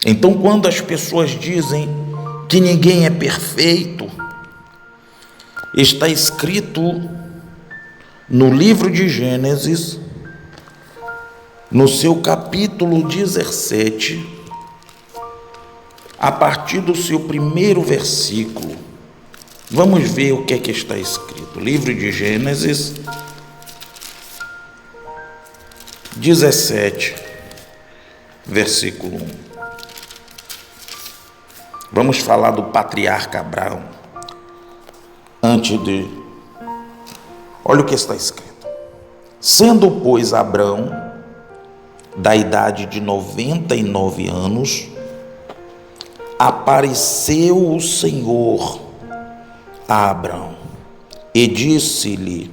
Então, quando as pessoas dizem que ninguém é perfeito, está escrito no livro de Gênesis, no seu capítulo 17, a partir do seu primeiro versículo. Vamos ver o que está escrito. Livro de Gênesis 17, versículo 1. Vamos falar do patriarca Abraão. Olha o que está escrito. Sendo, pois, Abraão da idade de 99 anos, apareceu o Senhor a Abraão e disse-lhe: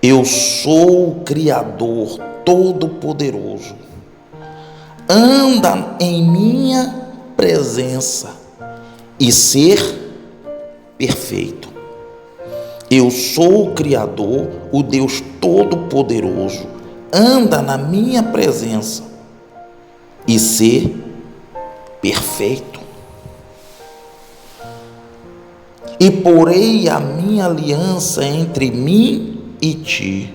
eu sou o Criador Todo-Poderoso, anda em minha presença e ser perfeito. Eu sou o Criador, o Deus Todo-Poderoso, anda na minha presença e ser perfeito. E porei a minha aliança entre mim e te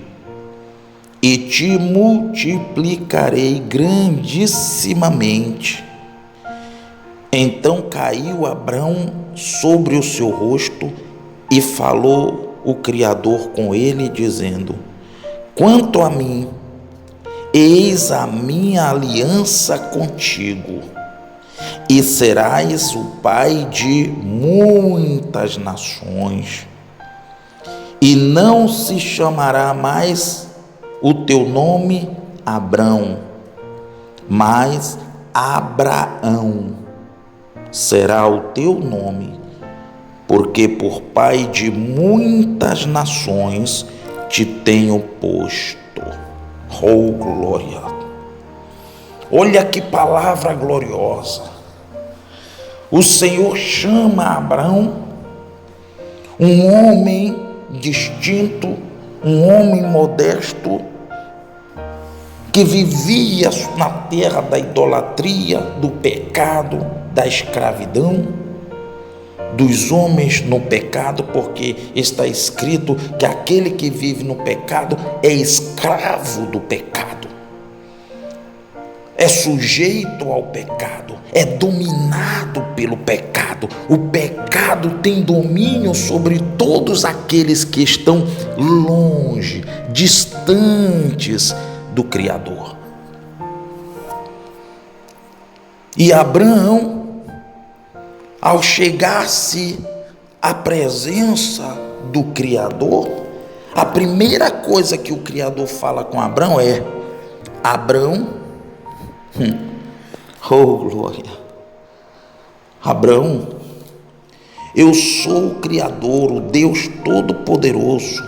multiplicarei grandissimamente. Então caiu Abraão sobre o seu rosto e falou o Criador com ele, dizendo: quanto a mim, eis a minha aliança contigo, e serás o pai de muitas nações, e não se chamará mais o teu nome Abrão, mas Abraão será o teu nome, porque por pai de muitas nações te tenho posto. Oh, glória! Olha que palavra gloriosa. O Senhor chama Abraão, um homem distinto, um homem modesto, que vivia na terra da idolatria, do pecado, da escravidão, dos homens no pecado, porque está escrito que aquele que vive no pecado é escravo do pecado, é sujeito ao pecado, é dominado pelo pecado. O pecado tem domínio sobre todos aqueles que estão longe, distantes do Criador. E Abraão, ao chegar-se à presença do Criador, a primeira coisa que o Criador fala com Abraão é: Abraão, oh glória, Abraão, eu sou o Criador, o Deus Todo-Poderoso,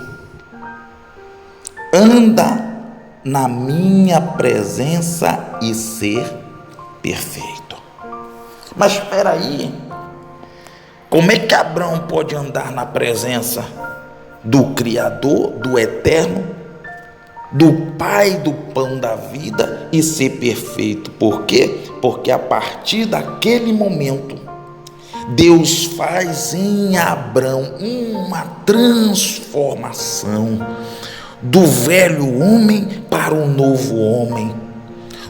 anda na minha presença e ser perfeito. Mas espera aí, como é que Abraão pode andar na presença do Criador, do Eterno, do Pai do pão da vida e ser perfeito? Por quê? Porque a partir daquele momento, Deus faz em Abraão uma transformação do velho homem para o novo homem,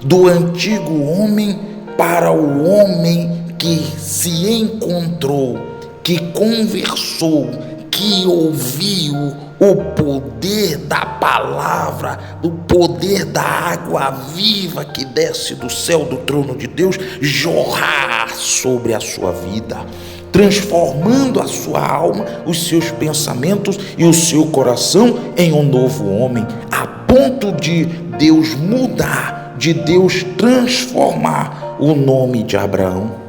do antigo homem para o homem que se encontrou, que conversou, que ouviu o poder da palavra, o poder da água viva que desce do céu, do trono de Deus, jorrar sobre a sua vida, transformando a sua alma, os seus pensamentos e o seu coração em um novo homem, a ponto de Deus mudar, de Deus transformar o nome de Abraão.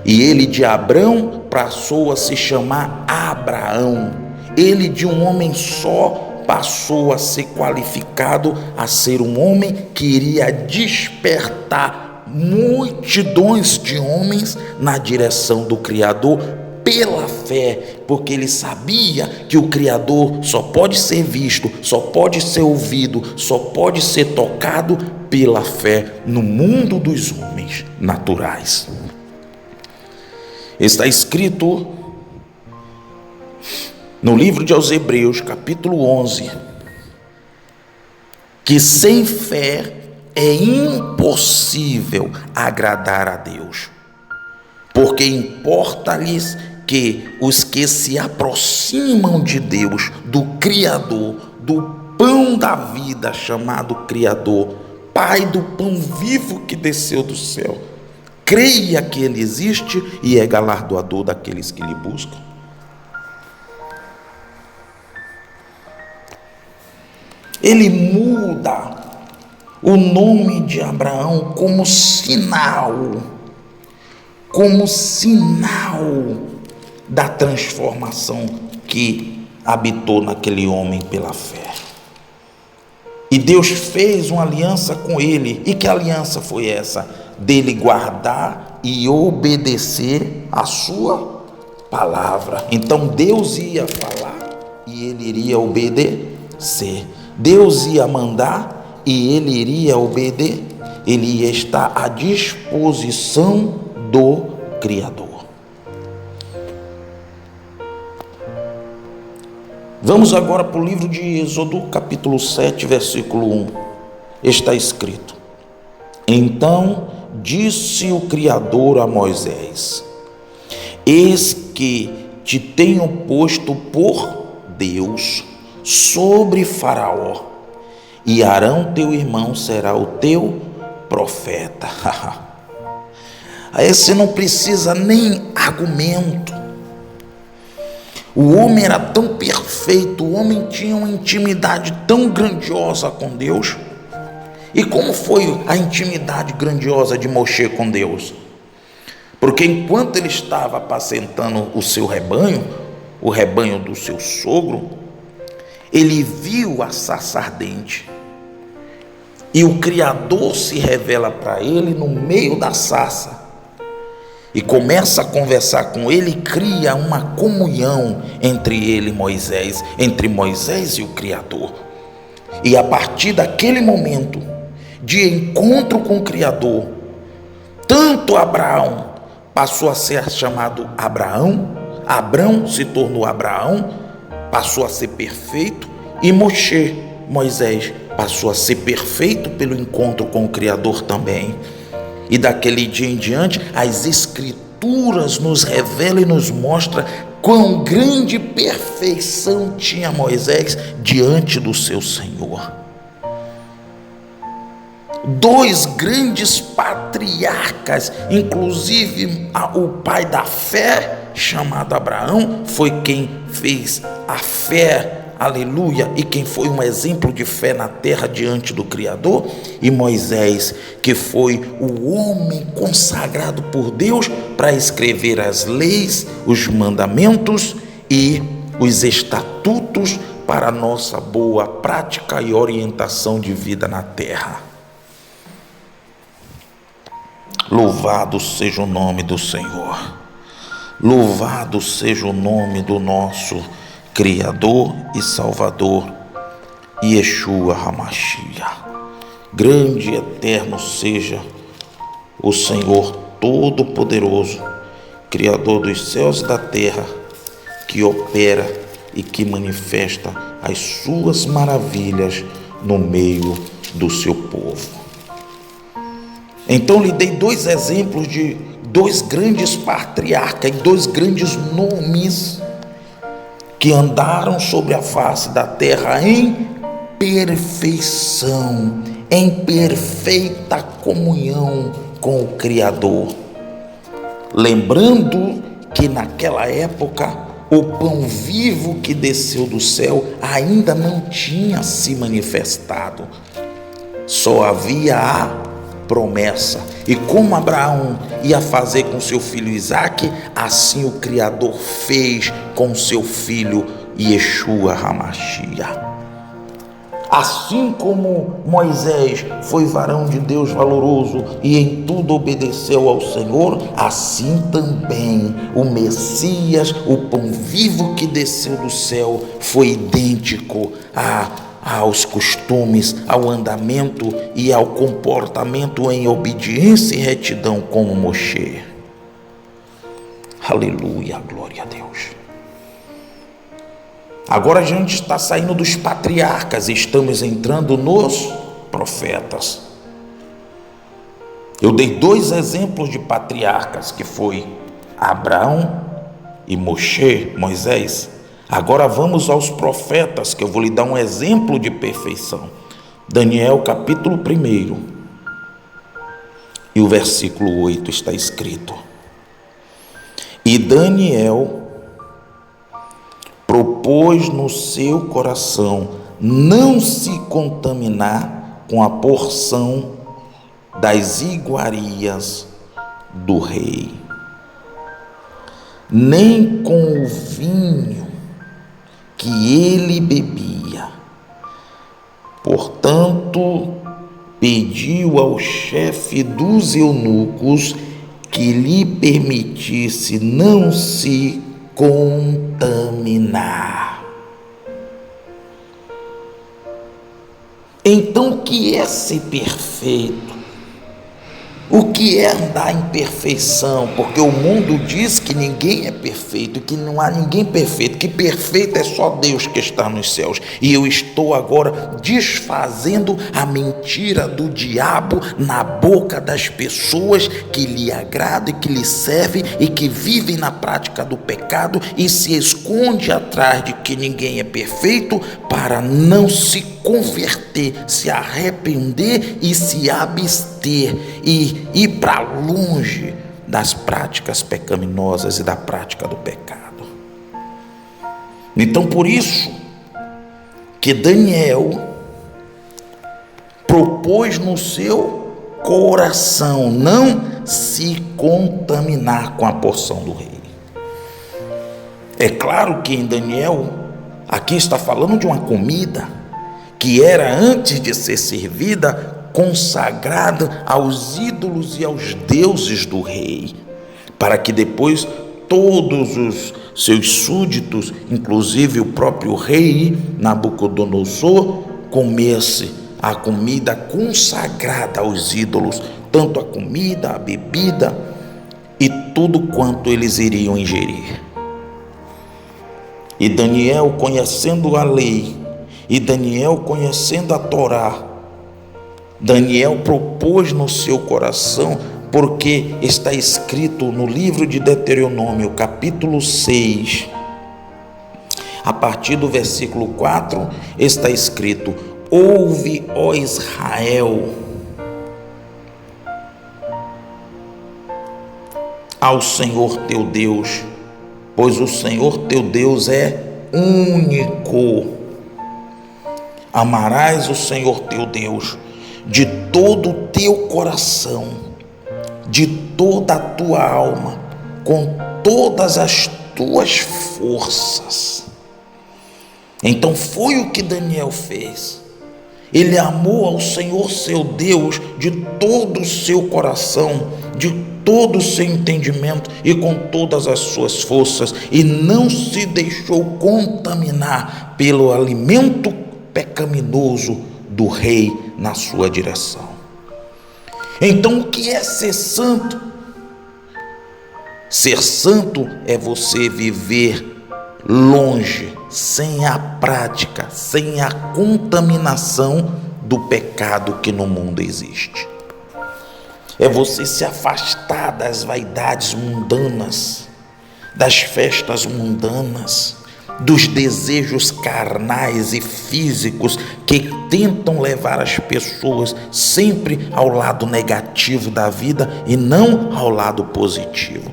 E ele de Abrão passou a se chamar Abraão. Ele de um homem só passou a ser qualificado a ser um homem que iria despertar multidões de homens na direção do Criador pela fé, porque ele sabia que o Criador só pode ser visto, só pode ser ouvido, só pode ser tocado pela fé no mundo dos homens naturais. Está escrito no livro de aos Hebreus, capítulo 11, que sem fé é impossível agradar a Deus, porque importa-lhes que os que se aproximam de Deus, do Criador, do pão da vida chamado Criador, Pai do pão vivo que desceu do céu, creia que Ele existe e é galardoador daqueles que lhe buscam. Ele muda o nome de Abraão como sinal da transformação que habitou naquele homem pela fé. E Deus fez uma aliança com ele. E que aliança foi essa? Dele guardar e obedecer a sua palavra. Então Deus ia falar e ele iria obedecer. Deus ia mandar e ele iria obedecer. Ele ia estar à disposição do Criador. Vamos agora para o livro de Êxodo, capítulo 7, versículo 1. Está escrito: Então disse o Criador a Moisés: Eis que te tenho posto por Deus sobre Faraó, e Arão teu irmão será o teu profeta. Aí você não precisa nem argumento. O homem era tão perfeito, o homem tinha uma intimidade tão grandiosa com Deus. E como foi a intimidade grandiosa de Moshe com Deus? Porque enquanto ele estava apacentando o seu rebanho, o rebanho do seu sogro, ele viu a sarça ardente. E o Criador se revela para ele no meio da sarça. E começa a conversar com ele e cria uma comunhão entre ele e Moisés, entre Moisés e o Criador. E a partir daquele momento de encontro com o Criador, tanto Abraão passou a ser chamado Abraão, Abrão se tornou Abraão, passou a ser perfeito, e Moisés, passou a ser perfeito pelo encontro com o Criador também. E daquele dia em diante, as Escrituras nos revelam e nos mostram quão grande perfeição tinha Moisés diante do seu Senhor. Dois grandes patriarcas, inclusive o pai da fé, chamado Abraão, foi quem fez a fé, aleluia, e quem foi um exemplo de fé na terra diante do Criador, e Moisés, que foi o homem consagrado por Deus para escrever as leis, os mandamentos e os estatutos para a nossa boa prática e orientação de vida na terra. Louvado seja o nome do Senhor, louvado seja o nome do nosso Criador e Salvador, Yeshua HaMashiach. Grande e eterno seja o Senhor Todo-Poderoso, Criador dos céus e da terra, que opera e que manifesta as suas maravilhas no meio do seu povo. Então lhe dei dois exemplos de dois grandes patriarcas e dois grandes nomes que andaram sobre a face da terra em perfeição, em perfeita comunhão com o Criador. Lembrando que naquela época o pão vivo que desceu do céu ainda não tinha se manifestado, só havia a promessa. E como Abraão ia fazer com seu filho Isaque, assim o Criador fez com seu filho Yeshua HaMashiach. Assim como Moisés foi varão de Deus valoroso e em tudo obedeceu ao Senhor, assim também o Messias, o pão vivo que desceu do céu, foi idêntico aos costumes, ao andamento e ao comportamento em obediência e retidão como Moshe. Aleluia, glória a Deus. Agora a gente está saindo dos patriarcas e estamos entrando nos profetas. Eu dei 2 exemplos de patriarcas, que foi Abraão e Moisés. Agora vamos aos profetas, que eu vou lhe dar um exemplo de perfeição. Daniel capítulo 1 e o versículo 8 está escrito: E Daniel propôs no seu coração não se contaminar com a porção das iguarias do rei, nem com o vinho que ele bebia. Portanto, pediu ao chefe dos eunucos que lhe permitisse não se contaminar. Então, o que é ser perfeito? O que é andar em perfeição? Porque o mundo diz que ninguém é perfeito, que não há ninguém perfeito, que perfeito é só Deus que está nos céus. E eu estou agora desfazendo a mentira do diabo na boca das pessoas que lhe agradam e que lhe servem e que vivem na prática do pecado e se esconde atrás de que ninguém é perfeito para não se converter, se arrepender e se abster e ir para longe das práticas pecaminosas e da prática do pecado. Então, por isso que Daniel propôs no seu coração não se contaminar com a porção do rei. É claro que em Daniel, aqui está falando de uma comida que era, antes de ser servida, consagrada aos ídolos e aos deuses do rei, para que depois todos os seus súditos, inclusive o próprio rei Nabucodonosor, comesse a comida consagrada aos ídolos, tanto a comida, a bebida e tudo quanto eles iriam ingerir. E Daniel, conhecendo a lei, e Daniel, conhecendo a Torá, Daniel propôs no seu coração, porque está escrito no livro de Deuteronômio, capítulo 6, a partir do versículo 4, está escrito: Ouve, ó Israel, ao Senhor teu Deus, pois o Senhor teu Deus é único. Amarás o Senhor teu Deus de todo o teu coração, de toda a tua alma, com todas as tuas forças. Então foi o que Daniel fez. Ele amou ao Senhor seu Deus de todo o seu coração, de todo o seu entendimento e com todas as suas forças, e não se deixou contaminar pelo alimento pecaminoso do rei na sua direção. Então, o que é ser santo? Ser santo é você viver longe, sem a prática, sem a contaminação do pecado que no mundo existe. É você se afastar das vaidades mundanas, das festas mundanas, dos desejos carnais e físicos que tentam levar as pessoas sempre ao lado negativo da vida e não ao lado positivo.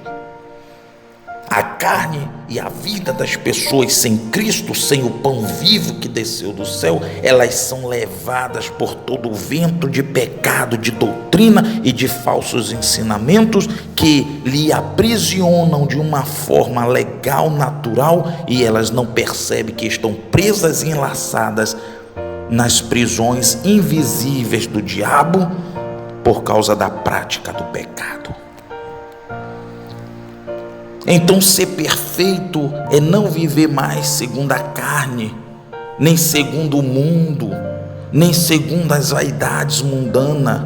A carne e a vida das pessoas sem Cristo, sem o pão vivo que desceu do céu, elas são levadas por todo o vento de pecado, de doutrina e de falsos ensinamentos que lhe aprisionam de uma forma legal, natural, e elas não percebem que estão presas e enlaçadas nas prisões invisíveis do diabo por causa da prática do pecado. Então, ser perfeito é não viver mais segundo a carne, nem segundo o mundo, nem segundo as vaidades mundanas,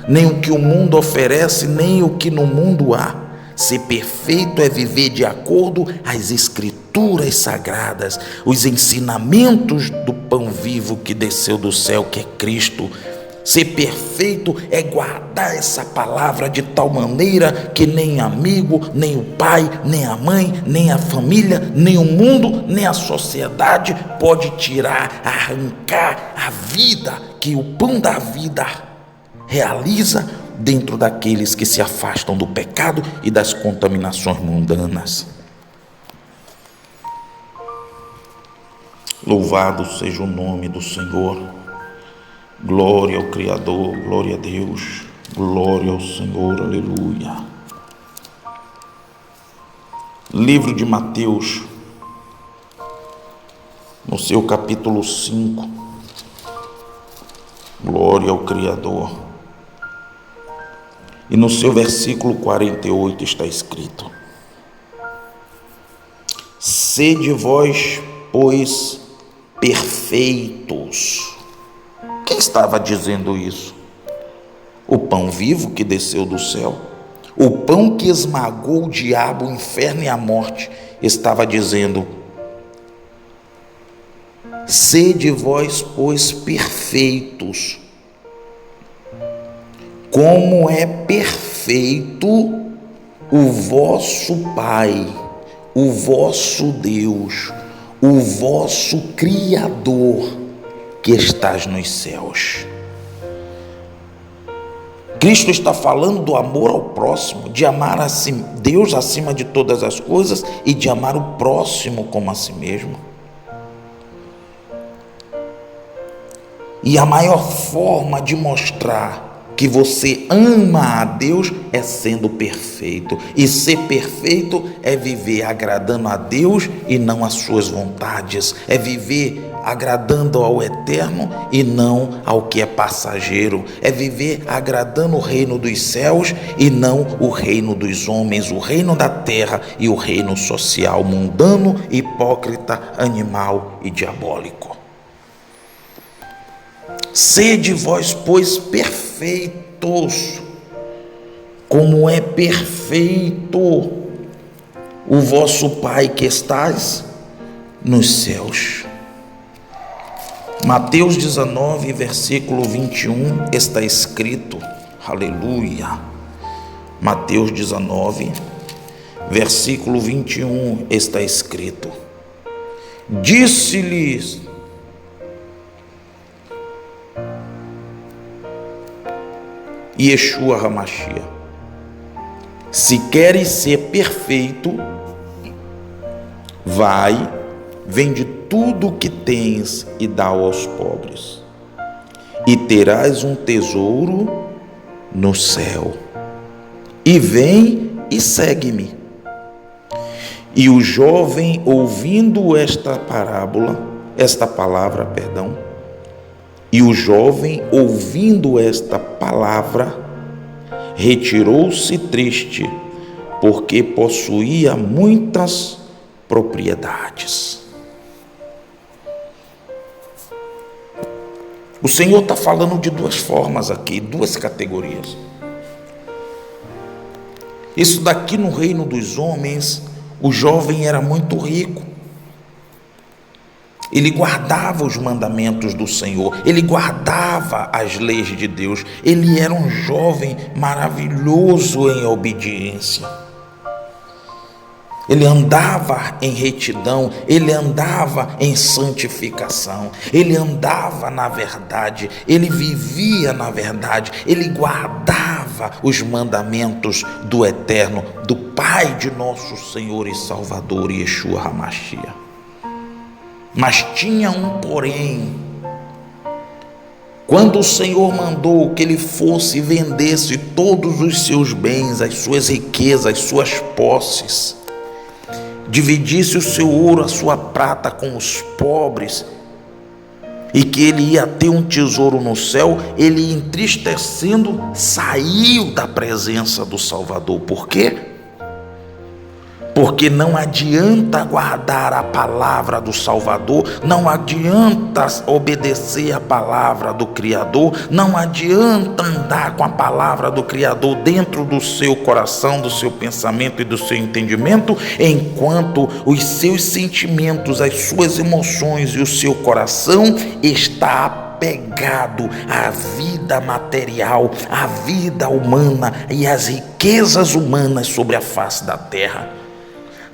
nem o que o mundo oferece, nem o que no mundo há. Ser perfeito é viver de acordo às escrituras sagradas, os ensinamentos do pão vivo que desceu do céu, que é Cristo. Ser perfeito é guardar essa palavra de tal maneira que nem amigo, nem o pai, nem a mãe, nem a família, nem o mundo, nem a sociedade pode tirar, arrancar a vida que o pão da vida realiza dentro daqueles que se afastam do pecado e das contaminações mundanas. Louvado seja o nome do Senhor. Glória ao Criador, glória a Deus, glória ao Senhor, aleluia. Livro de Mateus, no seu capítulo 5, glória ao Criador. E no seu versículo 48 está escrito: sede vós, pois, perfeitos. Quem estava dizendo isso? O pão vivo que desceu do céu, o pão que esmagou o diabo, o inferno e a morte, estava dizendo: sede vós, pois, perfeitos, como é perfeito o vosso Pai, o vosso Deus, o vosso Criador, que estás nos céus. Cristo está falando do amor ao próximo, de amar a si, Deus acima de todas as coisas e de amar o próximo como a si mesmo. E a maior forma de mostrar que você ama a Deus é sendo perfeito. E ser perfeito é viver agradando a Deus e não às suas vontades. É viver agradando ao eterno e não ao que é passageiro. É viver agradando o reino dos céus e não o reino dos homens, o reino da terra e o reino social, mundano, hipócrita, animal e diabólico. Sede vós, pois, perfeitos, como é perfeito o vosso Pai que estás nos céus. Mateus 19, versículo 21, está escrito, aleluia. Mateus 19, versículo 21, está escrito: disse-lhes Yeshua HaMashiach: se queres ser perfeito, vai, vende tudo o que tens e dá aos pobres, e terás um tesouro no céu. E vem e segue-me. E o jovem, ouvindo esta palavra, retirou-se triste, porque possuía muitas propriedades. O Senhor está falando de duas formas aqui, duas categorias. Isso daqui no reino dos homens, o jovem era muito rico. Ele guardava os mandamentos do Senhor, ele guardava as leis de Deus, ele era um jovem maravilhoso em obediência. Ele andava em retidão, ele andava em santificação, ele andava na verdade, ele vivia na verdade, ele guardava os mandamentos do Eterno, do Pai de nosso Senhor e Salvador, Yeshua HaMashiach. Mas tinha um porém. Quando o Senhor mandou que ele fosse e vendesse todos os seus bens, as suas riquezas, as suas posses, dividisse o seu ouro, a sua prata com os pobres, e que ele ia ter um tesouro no céu, ele, entristecendo, saiu da presença do Salvador. Por quê? Porque não adianta guardar a palavra do Salvador, não adianta obedecer a palavra do Criador, não adianta andar com a palavra do Criador dentro do seu coração, do seu pensamento e do seu entendimento, enquanto os seus sentimentos, as suas emoções e o seu coração está apegado à vida material, à vida humana e às riquezas humanas sobre a face da terra.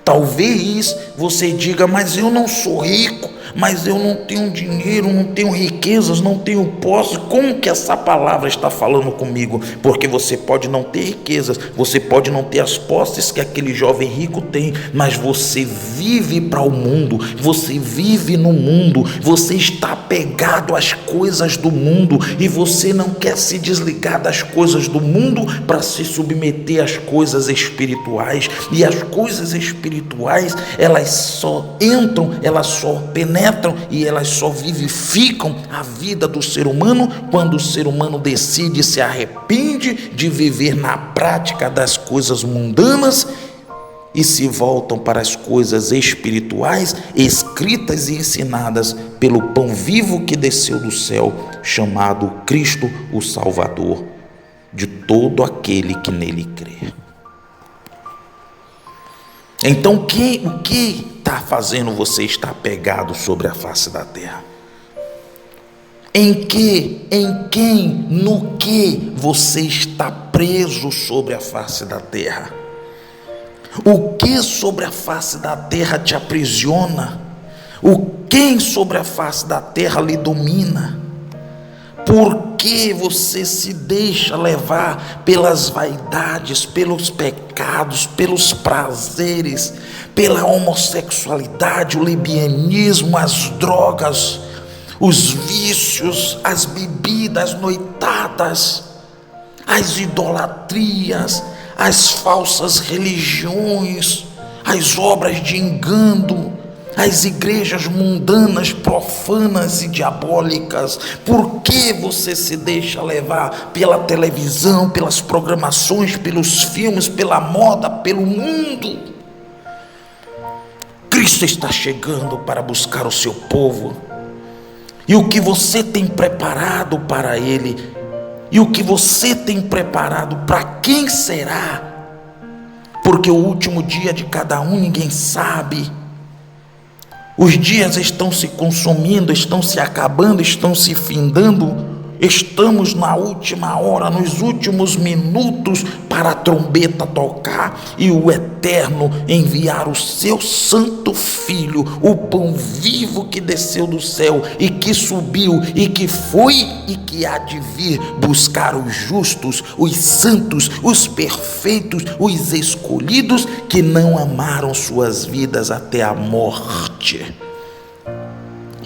Talvez você diga: mas eu não sou rico, mas eu não tenho dinheiro, não tenho riquezas, não tenho posse. Como que essa palavra está falando comigo? Porque você pode não ter riquezas, você pode não ter as posses que aquele jovem rico tem, mas você vive para o mundo, você vive no mundo, você está apegado às coisas do mundo e você não quer se desligar das coisas do mundo para se submeter às coisas espirituais. E as coisas espirituais, elas só entram, elas só penetram e elas só vivificam a vida do ser humano quando o ser humano decide, se arrepende de viver na prática das coisas mundanas e se voltam para as coisas espirituais, escritas e ensinadas pelo pão vivo que desceu do céu, chamado Cristo, o Salvador de todo aquele que nele crê. Então, o que está fazendo você estar pegado sobre a face da terra? Em quem, no que você está preso sobre a face da terra? O que sobre a face da terra te aprisiona? Quem sobre a face da terra lhe domina? Por que você se deixa levar pelas vaidades, pelos pecados, pelos prazeres, pela homossexualidade, o lesbianismo, as drogas, os vícios, as bebidas, as noitadas, as idolatrias, as falsas religiões, as obras de engano, as igrejas mundanas, profanas e diabólicas? Por que você se deixa levar pela televisão, pelas programações, pelos filmes, pela moda, pelo mundo? Cristo está chegando para buscar o seu povo, e o que você tem preparado para ele, e o que você tem preparado para quem será? Porque o último dia de cada um ninguém sabe. Os dias estão se consumindo, estão se acabando, estão se findando. Estamos na última hora, nos últimos minutos para a trombeta tocar e o Eterno enviar o seu santo Filho, o pão vivo que desceu do céu e que subiu e que foi e que há de vir buscar os justos, os santos, os perfeitos, os escolhidos que não amaram suas vidas até a morte,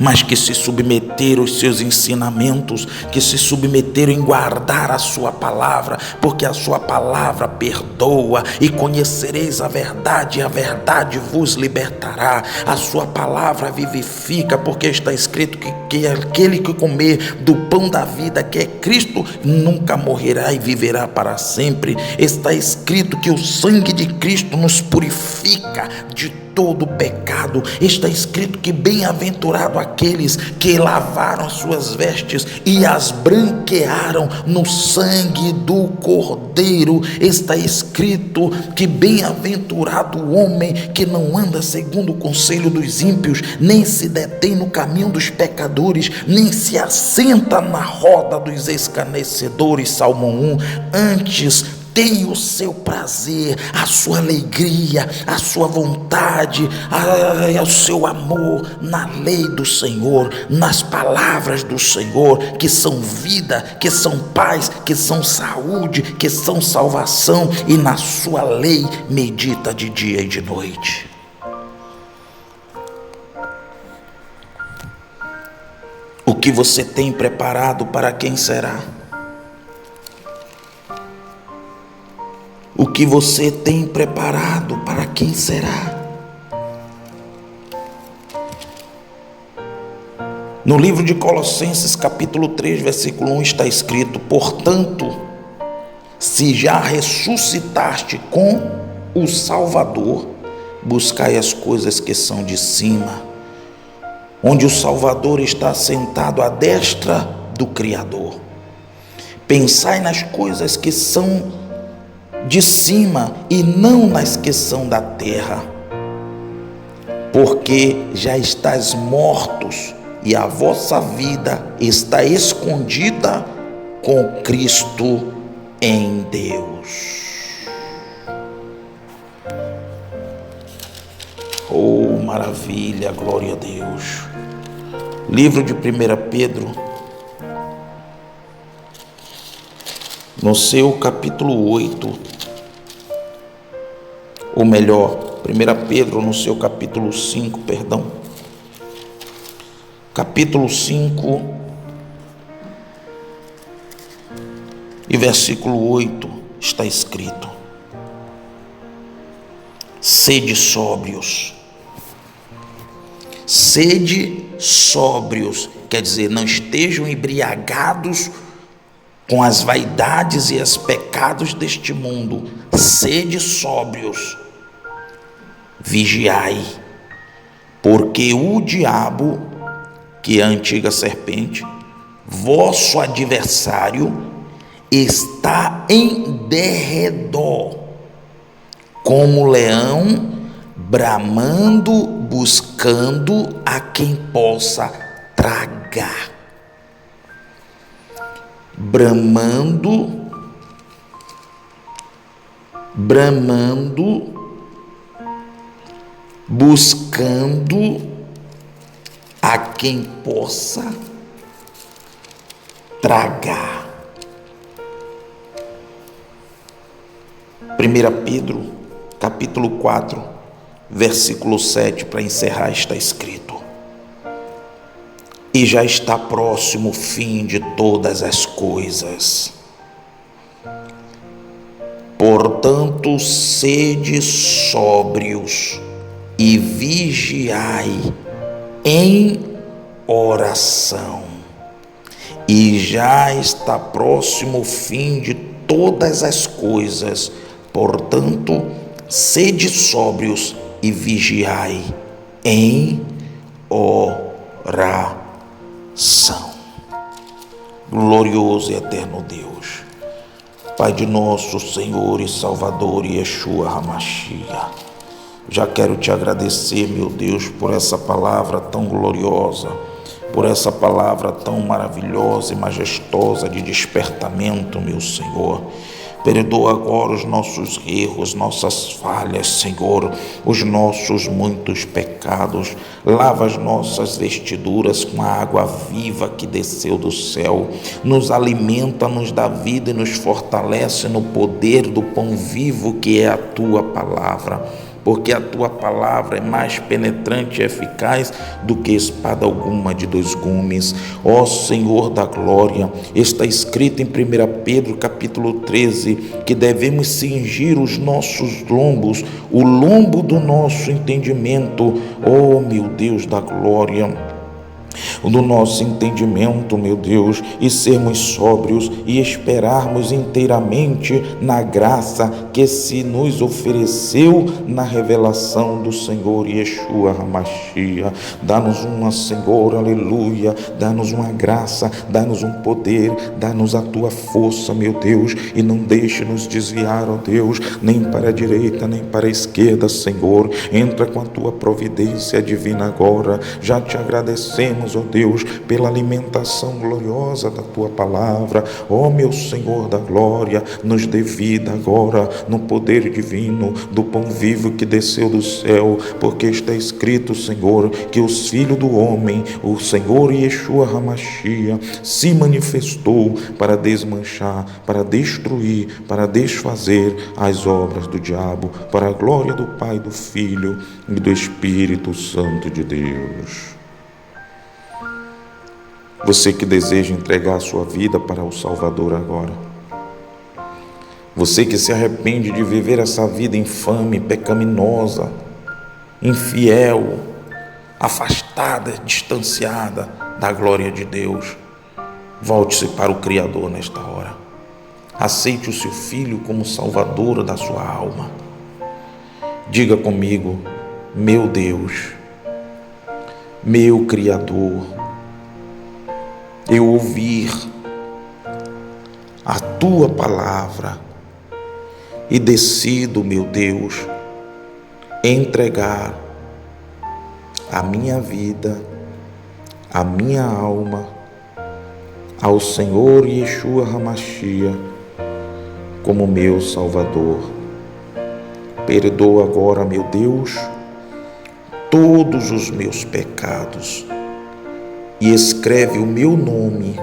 mas que se submeteram aos seus ensinamentos, que se submeteram em guardar a sua palavra, porque a sua palavra perdoa, e conhecereis a verdade, e a verdade vos libertará. A sua palavra vivifica, porque está escrito que aquele que comer do pão da vida, que é Cristo, nunca morrerá e viverá para sempre. Está escrito que o sangue de Cristo nos purifica de todo pecado. Está escrito que bem-aventurado aqueles que lavaram as suas vestes e as branquearam no sangue do Cordeiro. Está escrito que bem-aventurado o homem que não anda segundo o conselho dos ímpios, nem se detém no caminho dos pecadores, nem se assenta na roda dos escarnecedores. Salmo 1. Antes tem o seu prazer, a sua alegria, a sua vontade, o seu amor na lei do Senhor, nas palavras do Senhor, que são vida, que são paz, que são saúde, que são salvação, e na sua lei medita de dia e de noite. O que você tem preparado para quem será? O que você tem preparado para quem será? No livro de Colossenses, capítulo 3, versículo 1, está escrito: portanto, se já ressuscitaste com o Salvador, buscai as coisas que são de cima, onde o Salvador está sentado à destra do Criador. Pensai nas coisas que são de cima e não nas que são da terra, porque já estáis mortos e a vossa vida está escondida com Cristo em Deus. Oh, maravilha, glória a Deus. Livro de 1 Pedro, no seu capítulo 8, ou melhor, 1 Pedro no seu capítulo 5, capítulo 5 e versículo 8 está escrito: sede sóbrios. Sede sóbrios, quer dizer, não estejam embriagados com as vaidades e os pecados deste mundo. Sede sóbrios, vigiai, porque o diabo, que é a antiga serpente, vosso adversário, está em derredor, como leão, bramando, buscando a quem possa tragar. Bramando, buscando a quem possa tragar. 1 Pedro, capítulo 4, versículo 7, para encerrar, está escrito: e já está próximo o fim de todas as coisas. Portanto, sede sóbrios e vigiai em oração. E já está próximo o fim de todas as coisas. Portanto, sede sóbrios e vigiai em oração. Glorioso e eterno Deus, Pai de nosso Senhor e Salvador Yeshua HaMashiach, já quero te agradecer, meu Deus, por essa palavra tão gloriosa, por essa palavra tão maravilhosa e majestosa de despertamento, meu Senhor. Perdoa agora os nossos erros, nossas falhas, Senhor, os nossos muitos pecados. Lava as nossas vestiduras com a água viva que desceu do céu. Nos alimenta, nos dá vida e nos fortalece no poder do pão vivo que é a Tua palavra. Porque a Tua palavra é mais penetrante e eficaz do que espada alguma de 2 gumes. Ó Senhor da glória, está escrito em 1 Pedro capítulo 13, que devemos cingir os nossos lombos, o lombo do nosso entendimento. Ó meu Deus da glória, do nosso entendimento, meu Deus, e sermos sóbrios e esperarmos inteiramente na graça que se nos ofereceu na revelação do Senhor Yeshua HaMashiach. Dá-nos uma, Senhor, aleluia, dá-nos uma graça, dá-nos um poder, dá-nos a Tua força, meu Deus, e não deixe-nos desviar, ó Deus, nem para a direita, nem para a esquerda, Senhor. Entra com a Tua providência divina agora. Já te agradecemos, ó Deus, pela alimentação gloriosa da Tua palavra. Ó meu Senhor da glória, nos dê vida agora no poder divino do pão vivo que desceu do céu, porque está escrito, Senhor, que os filhos do homem, o Senhor Yeshua HaMashiach, se manifestou para desmanchar, para destruir, para desfazer as obras do diabo, para a glória do Pai, do Filho e do Espírito Santo de Deus. Você que deseja entregar a sua vida para o Salvador agora. Você que se arrepende de viver essa vida infame, pecaminosa, infiel, afastada, distanciada da glória de Deus. Volte-se para o Criador nesta hora. Aceite o seu Filho como Salvador da sua alma. Diga comigo: meu Deus, meu Criador, eu ouvir a Tua palavra e decido, meu Deus, entregar a minha vida, a minha alma ao Senhor Yeshua HaMashiach como meu Salvador. Perdoa agora, meu Deus, todos os meus pecados e escreve o meu nome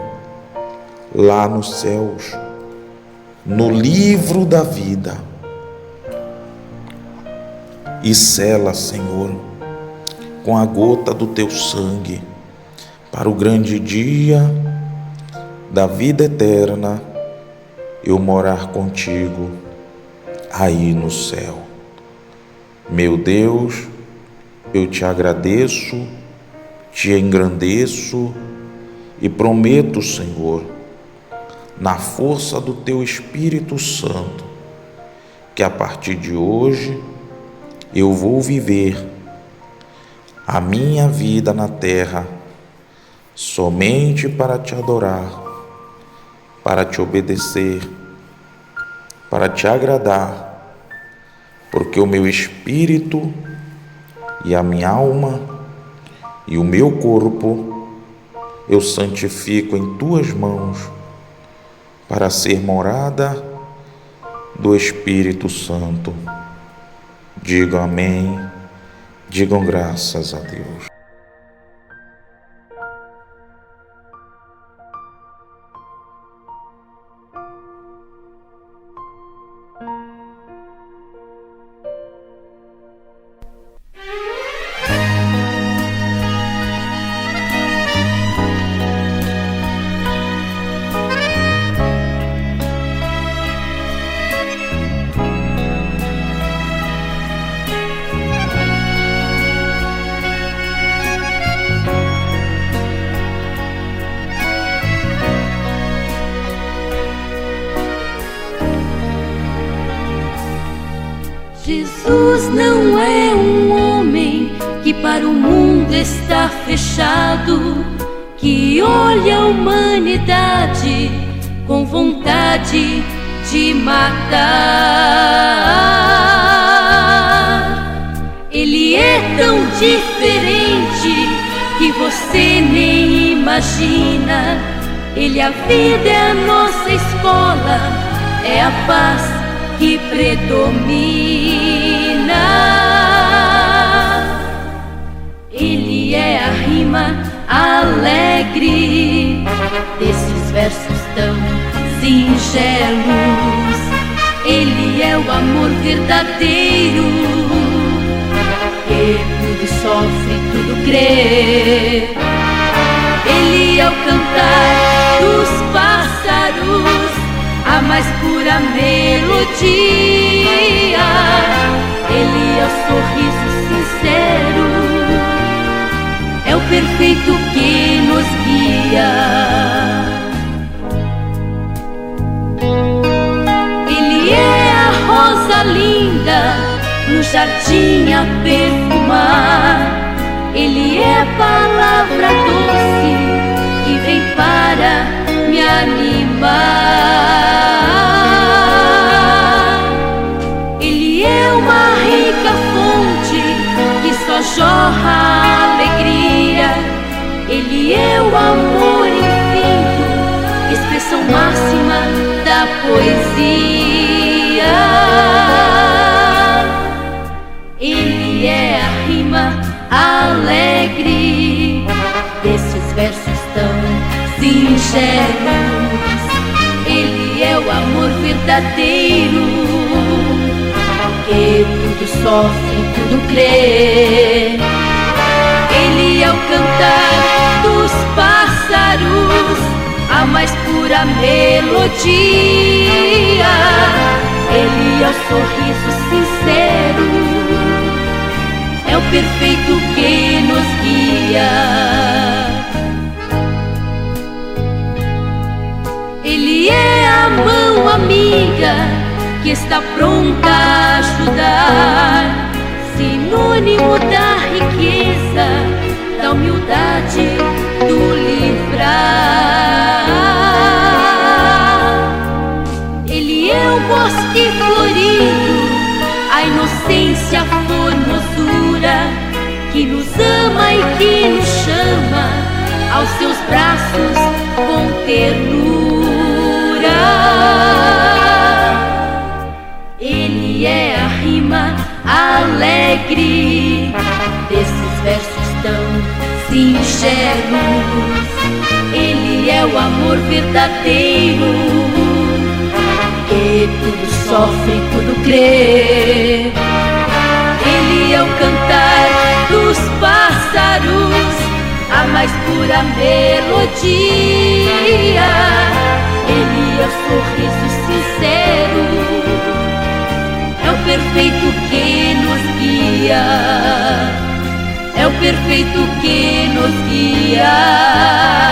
lá nos céus, no livro da vida, e sela, Senhor, com a gota do teu sangue, para o grande dia da vida eterna, eu morar contigo aí no céu. Meu Deus, eu te agradeço, te engrandeço e prometo, Senhor, na força do teu Espírito Santo, que a partir de hoje eu vou viver a minha vida na terra somente para te adorar, para te obedecer, para te agradar, porque o meu espírito e a minha alma e o meu corpo eu santifico em tuas mãos para ser morada do Espírito Santo. Digam amém, digam graças a Deus. Jesus não é um homem que para o mundo está fechado, que olha a humanidade com vontade de matar. Ele é tão diferente que você nem imagina. Ele, a vida é a nossa escola, é a paz que predomina. Ele é a rima alegre desses versos tão singelos. Ele é o amor verdadeiro, que tudo sofre, tudo crê. Ele é o cantar dos pássaros, a mais pura melodia. Ele é o sorriso sincero, é o perfeito que nos guia. Ele é a rosa linda no jardim a perfumar. Ele é a palavra doce que vem para me animar. Ele é uma rica fonte que só jorra alegria. Ele é o amor infinito, expressão máxima da poesia. Ele é a rima alegre desses versos tão singelos. Ele é o amor verdadeiro, que tudo sofre, tudo crê. Ele é o cantar dos pássaros, a mais pura melodia. Ele é o sorriso sincero, é o perfeito que nos guia. que está pronta a ajudar, sinônimo da riqueza, da humildade, do livrar. Ele é o bosque florido, a inocência, a formosura, que nos ama e que nos chama aos seus braços com ternura. Ele é a rima alegre desses versos tão singelos. Ele é o amor verdadeiro, que tudo sofre, tudo crê. Ele é o cantar dos pássaros, a mais pura melodia. Ele é o sorriso sincero, é o perfeito que nos guia, é o perfeito que nos guia.